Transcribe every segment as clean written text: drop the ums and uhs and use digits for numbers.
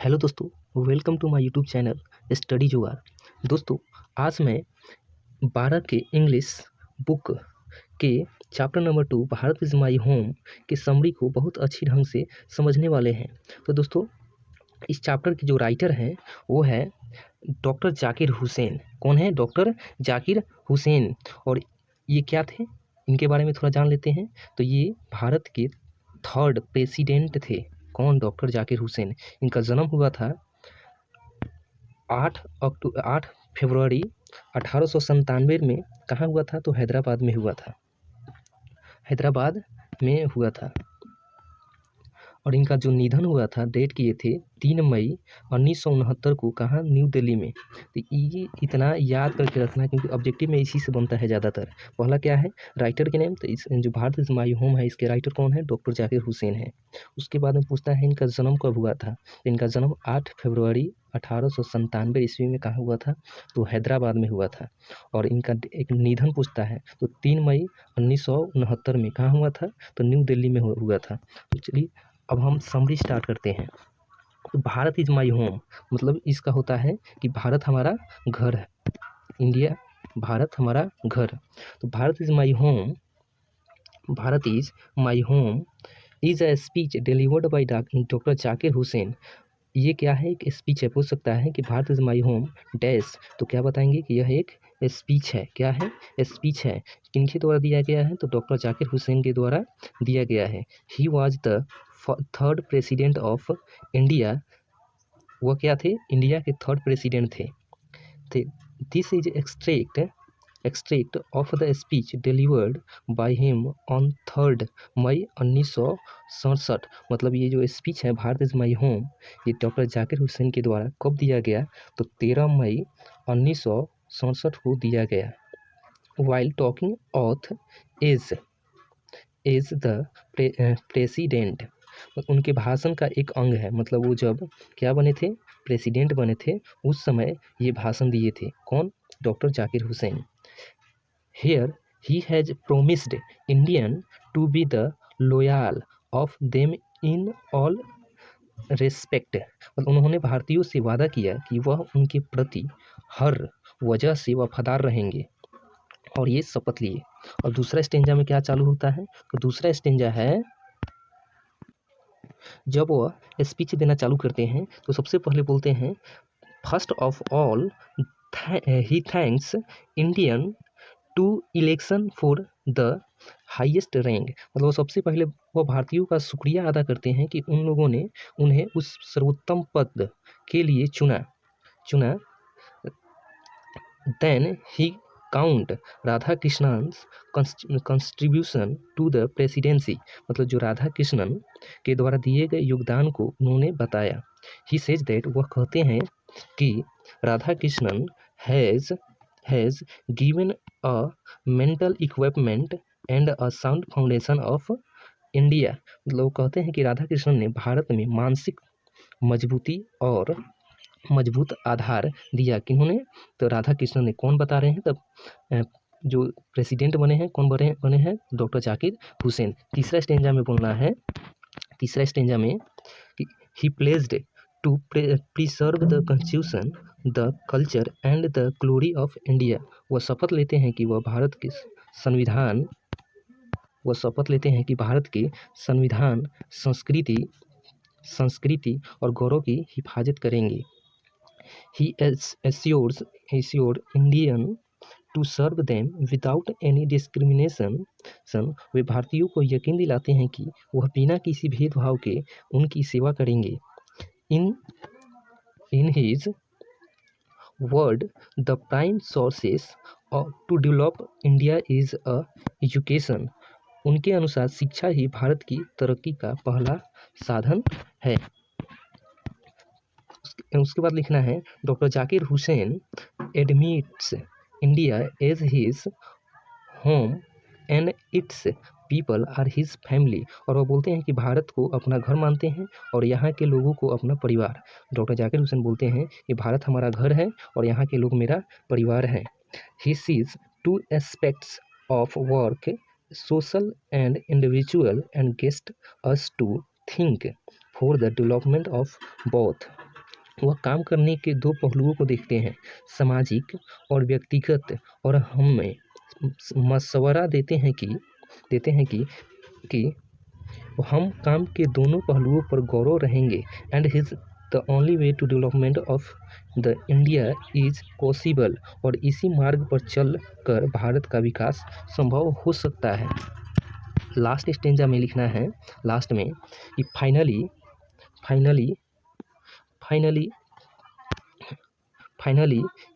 Hello दोस्तों, welcome to my YouTube channel study Jugaad. दोस्तों, आज मैं 12 के इंग्लिश बुक के chapter number 2 Bharat is my home के समरी को बहुत अच्छी ढंग से समझने वाले हैं। तो दोस्तों, इस चैप्टर के जो राइटर हैं वो है डॉक्टर जाकिर हुसैन। कौन है? डॉक्टर जाकिर हुसैन। और ये क्या थे, इनके बारे में थोड़ा जान लेते हैं। तो ये भारत के 3rd प्रेसिडेंट थे। कौन? डॉक्टर जाकिर हुसैन। इनका जन्म हुआ था 8 फरवरी 1897 में। कहाँ हुआ था? तो हैदराबाद में हुआ था। हैदराबाद में हुआ था। और इनका जो निधन हुआ था, डेट किए थे 3 मई 1969 को। कहाँ? न्यू दिल्ली में। तो ये इतना याद करके रखना, क्योंकि ऑब्जेक्टिव में इसी से बनता है ज़्यादातर। पहला क्या है? राइटर के नेम। तो इस जो भारत इज़ माय होम है, इसके राइटर कौन है? डॉक्टर जाकिर हुसैन है। उसके बाद में पूछता है इनका जन्म कब हुआ था। तो इनका जन्म 8 फरवरी 1897 ईस्वी में कहाँ हुआ था? तो हैदराबाद में हुआ था। और इनका एक निधन पूछता है, तो 3 मई 1969 में कहाँ हुआ था? तो न्यू दिल्ली में हुआ था। तो चलिए अब हम समरी स्टार्ट करते हैं। तो भारत इज माई होम मतलब इसका होता है कि भारत हमारा घर है। इंडिया, भारत हमारा घर। तो Bharat is my home, Bharat is my home is a speech delivered by doctor Zakir Hussain. ये क्या है? एक स्पीच है। पूछ सकता है कि Bharat is my home dash, तो क्या बताएंगे कि यह एक स्पीच है। क्या है? स्पीच है। किनके द्वारा दिया गया है? तो डॉक्टर जाकिर हुसैन के द्वारा दिया गया है। He was the 3rd president of India. वह क्या थे? इंडिया के 3rd प्रेसिडेंट थे। This is extract of the speech delivered by him on 3 मई 1967। मतलब ये जो स्पीच है भारत इज माई होम, ये डॉक्टर जाकिर हुसैन के द्वारा कब दिया गया? तो 13 मई 1967 को दिया गया। While talking auth is the president, उनके भाषण का एक अंग है। मतलब वो जब क्या बने थे? प्रेसिडेंट बने थे, उस समय ये भाषण दिए थे। कौन? Doctor Zakir Hussain. Here he has promised Indian to be the loyal of them in all respect। मतलब उन्होंने भारतीयों से वादा किया कि वह उनके प्रति हर वजह से वफादार रहेंगे, और ये शपथ लिए। और दूसरा स्टेंजा में क्या चालू होता है? तो दूसरा स्टेंजा है, जब वह स्पीच देना चालू करते हैं तो सबसे पहले बोलते हैं, first of all he thanks Indian to election for the highest rank. मतलब सबसे पहले वह भारतीयों का शुक्रिया अदा करते हैं कि उन लोगों ने उन्हें उस सर्वोत्तम पद के लिए चुना। Then he count Radha Krishnan contribution to the presidency. मतलब जो राधा कृष्णन के द्वारा दिए गए योगदान को उन्होंने बताया। ही सेज दैट, वह कहते हैं कि Radha Krishnan has given a mental equipment and a sound foundation of India. मतलब वो कहते हैं कि राधा कृष्णन ने भारत में मानसिक मजबूती और मजबूत आधार दिया। किन्होंने? तो राधा कृष्णन ने। कौन बता रहे हैं? तब जो प्रेसिडेंट बने हैं, कौन बने हैं? डॉक्टर जाकिर हुसैन। तीसरा स्टेंजा में बोलना है, तीसरा स्टेंजा में कि he placed to preserve the constitution, the culture and the glory of India. वह शपथ लेते हैं कि वह भारत के संविधान, संस्कृति और गौरव की हिफाजत करेंगे। He assured Indian to serve them without any discrimination। वे भारतीयों को यकीन दिलाते हैं कि वह बिना किसी भेदभाव के उनकी सेवा करेंगे। In his word, the prime sources to develop India is a education। उनके अनुसार शिक्षा ही भारत की तरक्की का पहला साधन है। उसके बाद लिखना है, doctor Zakir Hussain admits India as his home and its people are his family. और वो बोलते हैं कि भारत को अपना घर मानते हैं और यहाँ के लोगों को अपना परिवार। डॉक्टर जाकिर हुसैन बोलते हैं कि भारत हमारा घर है और यहाँ के लोग मेरा परिवार है। He sees 2 aspects of work, social and individual, and guest us to think for the development of both. वह काम करने के दो पहलुओं को देखते हैं, सामाजिक और व्यक्तिगत, और हमें मशवरा देते हैं कि हम काम के दोनों पहलुओं पर गौरव रहेंगे। And his the only way to development of the India is possible, और इसी मार्ग पर चल कर भारत का विकास संभव हो सकता है। लास्ट स्टेंजा में लिखना है, लास्ट में कि finally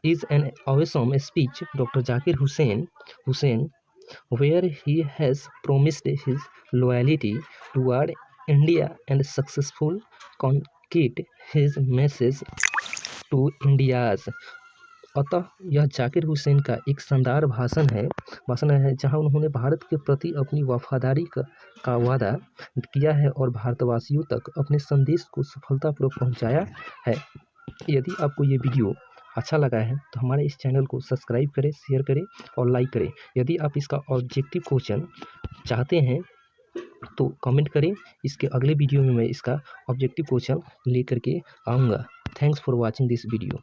is an awesome speech Dr. Zakir Hussain where he has promised his loyalty toward India and successful concrete his message to India's। अतः यह जाकिर हुसैन का एक शानदार भाषण है जहां उन्होंने भारत के प्रति अपनी वफादारी का वादा किया है और भारतवासियों तक अपने संदेश को सफलतापूर्वक पहुंचाया है। यदि आपको ये वीडियो अच्छा लगा है तो हमारे इस चैनल को सब्सक्राइब करें, शेयर करें और लाइक करें। यदि आप इसका ऑब्जेक्टिव क्वेश्चन चाहते हैं तो कमेंट करें, इसके अगले वीडियो में मैं इसका ऑब्जेक्टिव क्वेश्चन लेकर के आऊँगा। Thanks for watching this video.